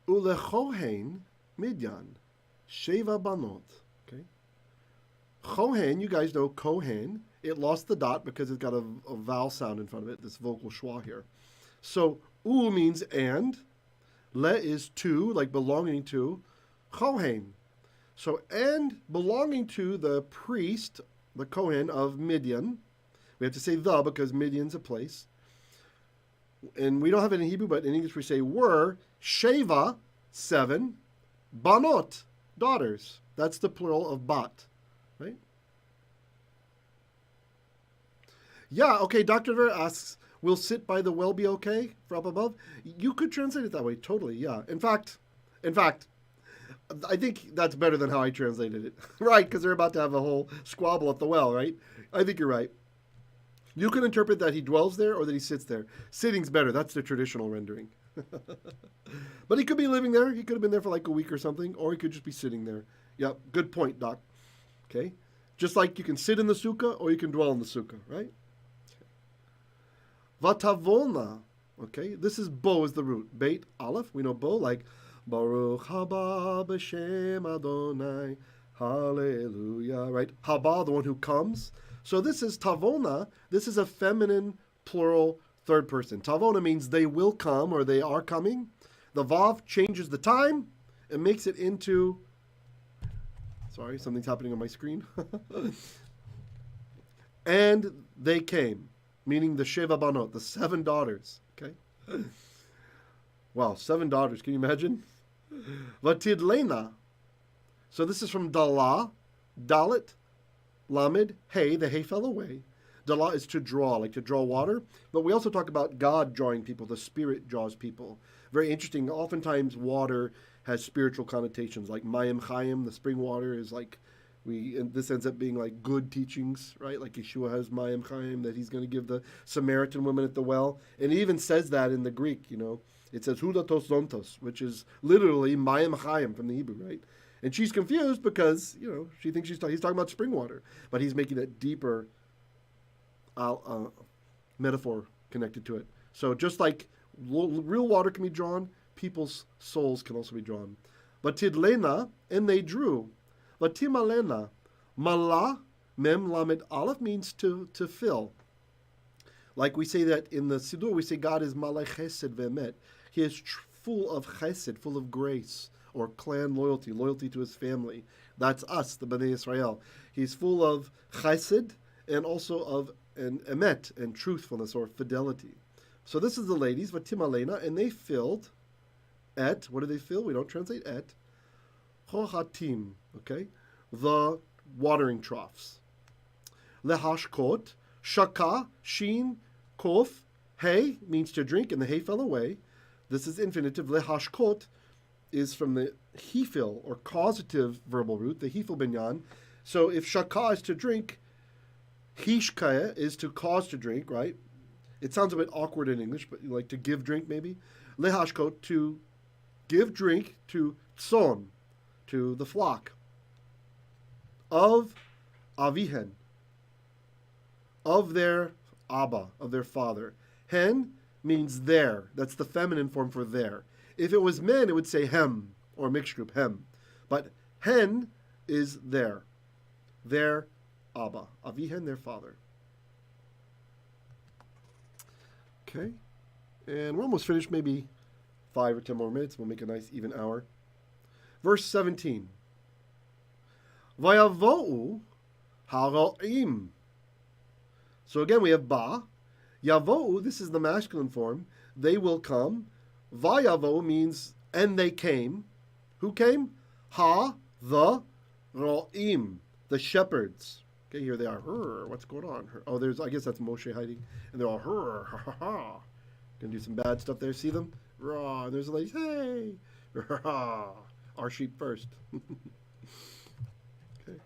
Ulechohen Midyan, Sheva Banot. Okay. Chohen, you guys know Kohen. It lost the dot because it's got a vowel sound in front of it, this vocal schwa here. So, U means and. Le is to, like belonging to. Chohen. So, and belonging to the priest, the Kohen of Midian. We have to say the because Midian's a place. And we don't have it in Hebrew, but in English we say were Sheva, 7, Banot, daughters. That's the plural of bat, right? Yeah, okay, Dr. Vera asks, will sit by the well be okay for up above? You could translate it that way, totally, yeah. In fact, I think that's better than how I translated it. Right, because they're about to have a whole squabble at the well, right? I think you're right. You can interpret that he dwells there or that he sits there. Sitting's better. That's the traditional rendering. But he could be living there. He could have been there for like a week or something, or he could just be sitting there. Yep, good point, Doc. Okay? Just like you can sit in the sukkah or you can dwell in the sukkah, right? Vatavolna. Okay? This is bo is the root. Beit, aleph. We know bo like Baruch haba b'shem Adonai. Hallelujah. Right? Haba, the one who comes. So this is tavona. This is a feminine plural third person. Tavona means they will come or they are coming. The vav changes the time and makes it into, sorry, something's happening on my screen. And they came, meaning the Sheva Banot, the 7 daughters. Okay? Wow, 7 daughters, can you imagine? Vatidlena. So this is from Dalah, Dalit, Lamed, Hey, the hay fell away. Dalah is to draw, like to draw water. But we also talk about God drawing people. The Spirit draws people. Very interesting. Oftentimes water has spiritual connotations, like Mayim Chaim, the spring water is like, this ends up being like good teachings, right? Like Yeshua has Mayim Chaim that he's going to give the Samaritan woman at the well. And he even says that in the Greek, you know. It says Hudatos Zontos, which is literally Mayim Chaim from the Hebrew, right? And she's confused because, you know, she thinks he's talking about spring water. But he's making a deeper metaphor connected to it. So just like real water can be drawn, people's souls can also be drawn. Vatidlena, and they drew. Vatimalena, mala, mem lamed aleph means to fill. Like we say that in the Siddur, we say God is malay chesed ve'emet. He is full of chesed, full of grace, or clan loyalty, loyalty to his family. That's us, the Bnei Israel. He's full of chesed and also of an emet and truthfulness or fidelity. So this is the ladies, Vatimalena, and they filled et, what do they fill? We don't translate et. Chohatim, okay? The watering troughs. Lehashkot, shaka, shin, kof, hay means to drink, and the hay fell away. This is infinitive. Lehashkot is from the hefil, or causative verbal root, the hefil binyan. So if shaka is to drink, hishkaya is to cause to drink, right? It sounds a bit awkward in English, but like to give drink maybe. Lehashkot, to give drink to tson, to the flock of avihen. of their Abba, of their father. Hen means their. That's the feminine form for their. If it was men, it would say hem, or mixed group, hem. But hen is their Abba. Avihen, their father. Okay. And we're almost finished, maybe 5 or 10 more minutes. We'll make a nice even hour. Verse 17. Vayavo'u haro'im. So again, we have ba. Yavo'u, this is the masculine form. They will come. Vayavo'u means, and they came. Who came? The ro'im, the shepherds. Okay, here they are. What's going on? Oh, I guess that's Moshe hiding. And they're all, ha, ha, ha. Gonna do some bad stuff there. See them? Raah. And there's a lady, hey. Raah. Our sheep first. Okay.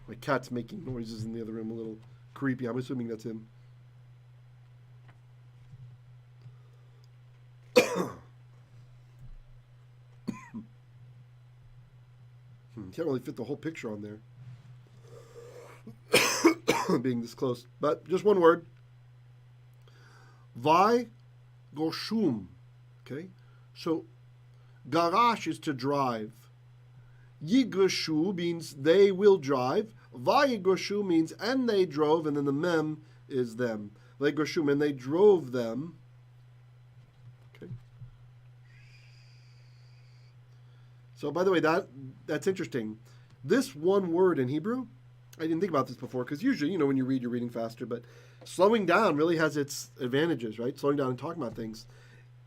My cat's making noises in the other room, a little creepy. I'm assuming that's him. Can't really fit the whole picture on there. Being this close. But just one word. Goshum. Okay? So, garash is to drive. Yigashu means they will drive. Vayigashu means and they drove, and then the mem is them. Vayigashu, and they drove them. Okay. So, by the way, that's interesting. This one word in Hebrew, I didn't think about this before, because usually, when you read, you're reading faster, but slowing down really has its advantages, right? Slowing down and talking about things.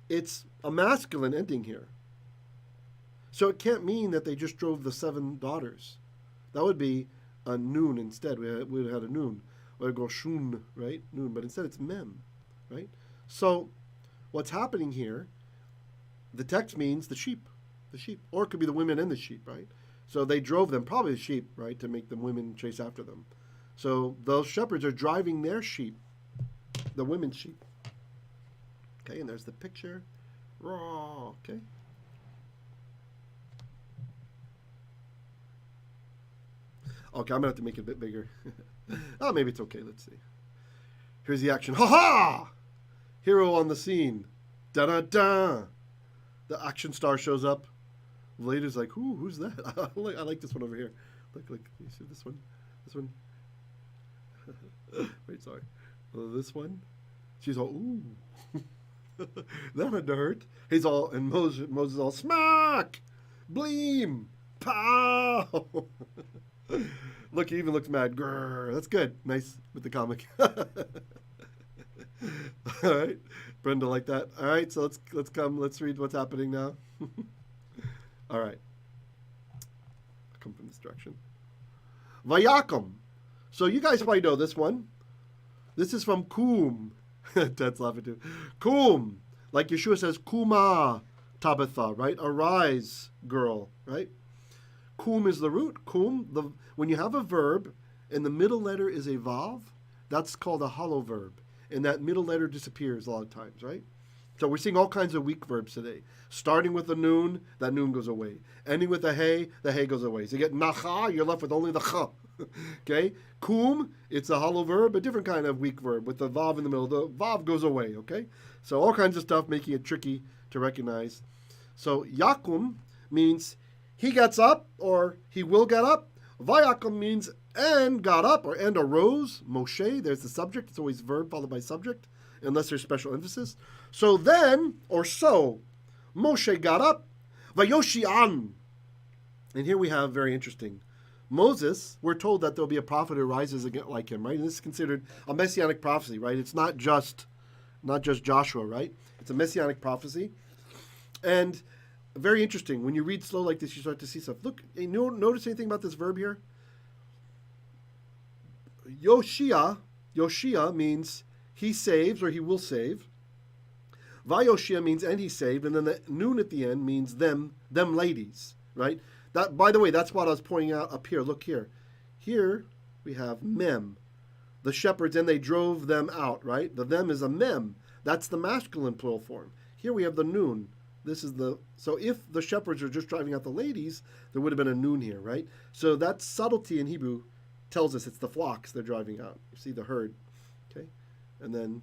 It's a masculine ending here. So it can't mean that they just drove the 7 daughters. That would be a noon instead. We would have had a noon. Or go shun, right? Noon. But instead it's mem, right? So what's happening here, the text means the sheep. The sheep. Or it could be the women and the sheep, right? So they drove them, probably the sheep, right? To make the women chase after them. So those shepherds are driving their sheep, the women's sheep. Okay, and there's the picture. Raw, okay. Okay, I'm going to have to make it a bit bigger. Oh, maybe it's okay. Let's see. Here's the action. Ha-ha! Hero on the scene. Da-da-da! The action star shows up. The lady's like, who's that? I like this one over here. Look, you see this one? This one? Wait, sorry. This one? She's all, ooh. That had to hurt. He's all, and Moses all, smack! Bleem! Pow! Look, he even looks mad. Grrr. That's good. Nice with the comic. All right. Brenda like that. All right, so let's read what's happening now. All right. I'll come from this direction. Vayakum. So you guys probably know this one. This is from Kum. Ted's laughing too. Kum. Like Yeshua says, Kuma Tabitha, right? Arise, girl, right? Kum is the root. Kum, when you have a verb and the middle letter is a vav, that's called a hollow verb. And that middle letter disappears a lot of times, right? So we're seeing all kinds of weak verbs today. Starting with a noon, that noon goes away. Ending with a hey, the hey goes away. So you get nachah, you're left with only the cha. Okay? Kum, it's a hollow verb, a different kind of weak verb with the vav in the middle. The vav goes away, okay? So all kinds of stuff making it tricky to recognize. So yakum means he gets up or he will get up. Vayakum means and got up or and arose. Moshe, there's the subject. It's always verb followed by subject unless there's special emphasis. So then, or so, Moshe got up. Vayoshian. And here we have very interesting. Moses, we're told that there'll be a prophet who rises again like him, right? And this is considered a messianic prophecy, right? It's not just Joshua, right? It's a messianic prophecy. And very interesting. When you read slow like this, you start to see stuff. Look, notice anything about this verb here? Yoshia means he saves or he will save. Vayoshia means and he saved, and then the noon at the end means them ladies, right? That, by the way, that's what I was pointing out up here. Look here. Here we have mem, the shepherds, and they drove them out, right? The them is a mem. That's the masculine plural form. Here we have the noon. So if the shepherds are just driving out the ladies, there would have been a noon here, right? So that subtlety in Hebrew tells us it's the flocks they're driving out. You see the herd, okay? And then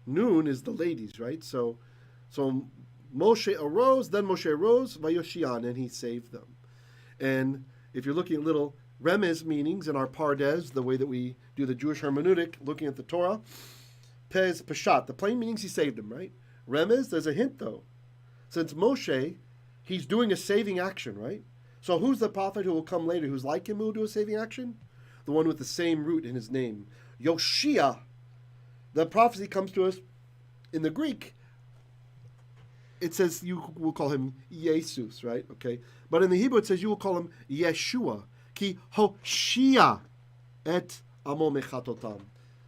Nun is the ladies, right? So Moshe arose, then Moshe arose, vayoshian, and he saved them. And if you're looking at little remez meanings in our pardes, the way that we do the Jewish hermeneutic, looking at the Torah, pez peshat, the plain meanings, he saved them, right? Remez, there's a hint though. Since Moshe, he's doing a saving action, right? So who's the prophet who will come later who's like him who will do a saving action? The one with the same root in his name. Yoshia. The prophecy comes to us in the Greek. It says you will call him Jesus, right? Okay. But in the Hebrew it says you will call him Yeshua. Ki hoshia et amo mechatotam.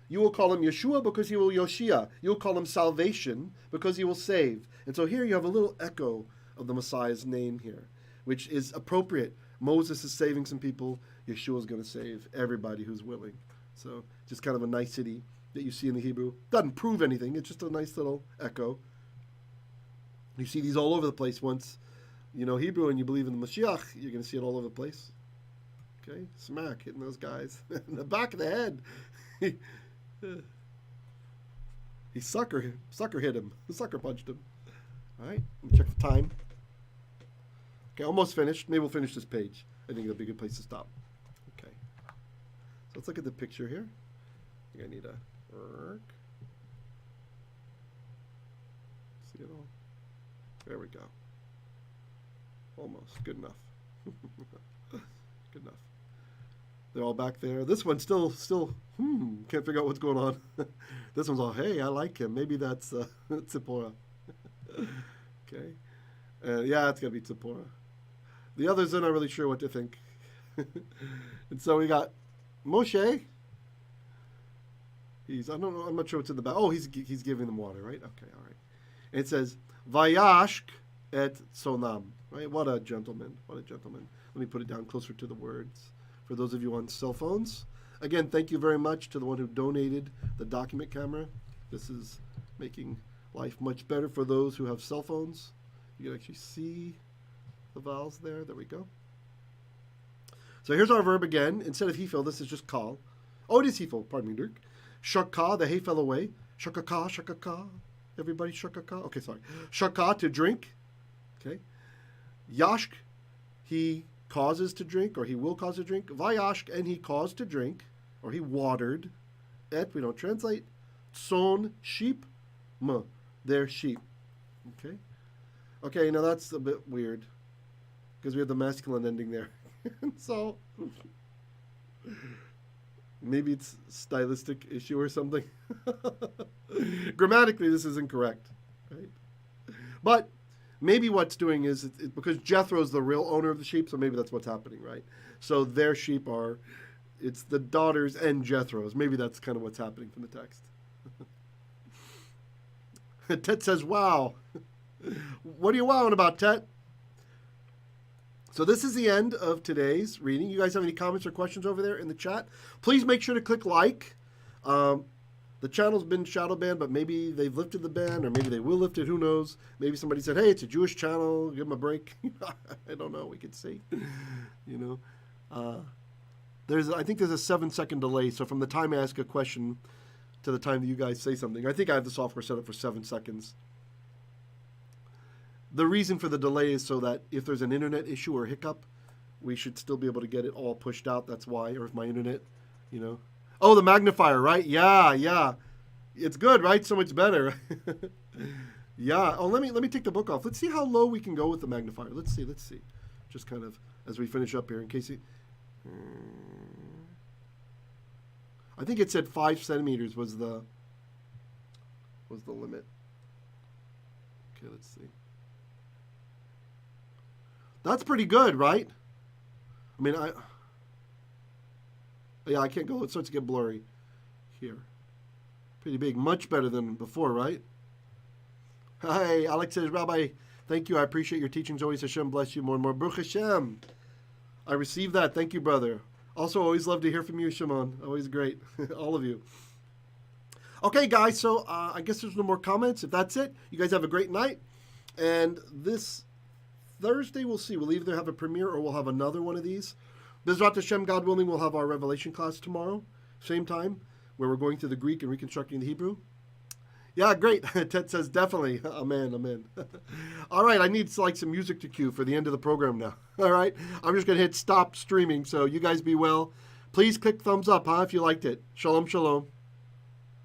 You will call him Yeshua because he will Yoshia. You will call him salvation because he will save. And so here you have a little echo of the Messiah's name here, which is appropriate. Moses is saving some people. Yeshua is going to save everybody who's willing. So just kind of a nicety that you see in the Hebrew. Doesn't prove anything. It's just a nice little echo. You see these all over the place. Once you know Hebrew and you believe in the Mashiach, you're going to see it all over the place. Okay? Smack, hitting those guys in the back of the head. He sucker hit him. The sucker punched him. All right, let me check the time. Okay, almost finished. Maybe we'll finish this page. I think it'll be a good place to stop. Okay. So let's look at the picture here. I think I need a work. See it all? There we go. Almost. Good enough. Good enough. They're all back there. This one's still, can't figure out what's going on. This one's all, hey, I like him. Maybe that's Tzipporah. Okay. Yeah, it's going to be Tzipporah. The others are not really sure what to think. And so we got Moshe. I don't know, I'm not sure what's in the back. Oh, he's giving them water, right? Okay, all right. And it says, vayach et sonam. Right? What a gentleman. What a gentleman. Let me put it down closer to the words. For those of you on cell phones. Again, thank you very much to the one who donated the document camera. This is making life much better for those who have cell phones. You can actually see the vowels there. There we go. So here's our verb again. Instead of hefel, this is just kal. Oh, it is hefel. Pardon me, Dirk. Shaka, the hay fell away. Shakaka, shakaka. Everybody shakaka. Okay, sorry. Shaka, to drink. Okay. Yashk, he causes to drink, or he will cause to drink. Vayashk, and he caused to drink, or he watered. Et, we don't translate. Tson, sheep. Their sheep. Okay. Okay, now that's a bit weird, because we have the masculine ending there. So, maybe it's a stylistic issue or something. Grammatically, this is incorrect. Right? But maybe what's doing is, it's because Jethro's the real owner of the sheep, so maybe that's what's happening, right? So their sheep are, it's the daughters and Jethro's. Maybe that's kind of what's happening from the text. Tet says, wow. What are you wowing about, Tet? So this is the end of today's reading. You guys have any comments or questions over there in the chat? Please make sure to click like. The channel's been shadow banned, but maybe they've lifted the ban, or maybe they will lift it. Who knows? Maybe somebody said, hey, it's a Jewish channel. Give them a break. I don't know. We could see. You know. I think there's a 7-second delay. So from the time I ask a question to the time that you guys say something, I think I have the software set up for 7 seconds. The reason for the delay is so that if there's an internet issue or hiccup, we should still be able to get it all pushed out. That's why. Or if my internet, you know. Oh, the magnifier, right? Yeah. It's good, right? So much better. Yeah. Oh, let me take the book off. Let's see how low we can go with the magnifier. Let's see. Just kind of as we finish up here, in case you. I think it said 5 centimeters was the limit. Okay, let's see. That's pretty good, right? I mean, I can't go. It starts to get blurry here. Pretty big. Much better than before, right? Hi, Alex says, Rabbi, thank you. I appreciate your teachings always. Hashem bless you more and more. Baruch Hashem. I received that. Thank you, brother. Also, always love to hear from you, Shimon. Always great. All of you. Okay, guys. So I guess there's no more comments. If that's it, you guys have a great night. And this Thursday, we'll see. We'll either have a premiere or we'll have another one of these. Bezrat Hashem, God willing, we'll have our Revelation class tomorrow, same time, where we're going through the Greek and reconstructing the Hebrew. Yeah, great. Ted says definitely. Amen, amen. All right, I need like some music to cue for the end of the program now. All right, I'm just going to hit stop streaming, so you guys be well. Please click thumbs up, if you liked it. Shalom, shalom.